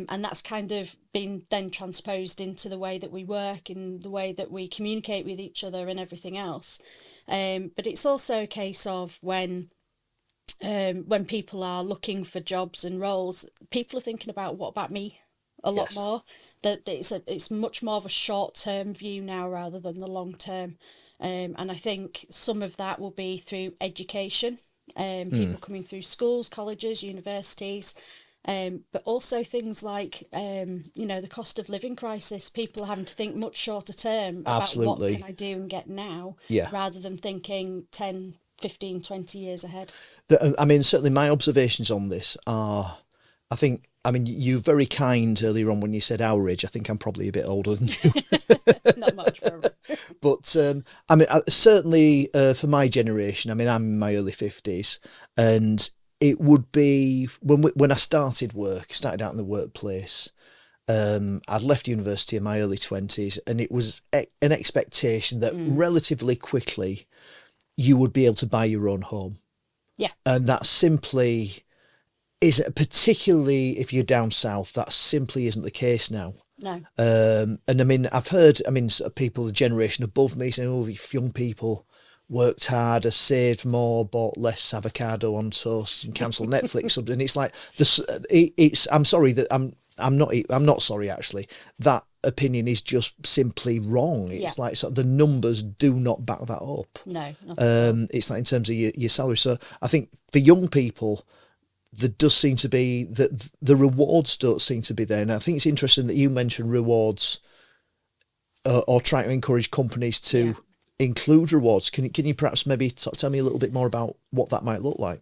And that's kind of been then transposed into the way that we work and the way that we communicate with each other and everything else. But it's also a case of when people are looking for jobs and roles, people are thinking about what about me a lot Yes, more. That it's much more of a short term view now rather than the long term. And I think some of that will be through education, mm, people coming through schools, colleges, universities, but also things like the cost of living crisis. People are having to think much shorter term about what can absolutely. I do and get now, Yeah. rather than thinking 10, 15, 20 years ahead. I mean, certainly my observations on this are, I think, I mean, you're very kind earlier on when you said our age. I think I'm probably a bit older than you. Not much, probably. But I mean, certainly for my generation, I mean, I'm in my early 50s, and it would be when I started work, started out in the workplace. I'd left university in my early 20s, and it was an expectation that Mm, relatively quickly you would be able to buy your own home. yeah, And that simply is, particularly if you're down south, that simply isn't the case now. no, And I mean, I've heard, I mean, sort of people, the generation above me saying, oh, if young people worked harder, saved more, bought less avocado on toast and cancelled Netflix. And it's like, this, I'm sorry that I'm not sorry actually. That opinion is just simply wrong. yeah, It's like sort of the numbers do not back that up. no, not at all. It's like in terms of your salary. So I think for young people, there does seem to be that the rewards don't seem to be there. And I think it's interesting that you mentioned rewards or trying to encourage companies Yeah. to include rewards. Can you perhaps maybe tell me a little bit more about what that might look like?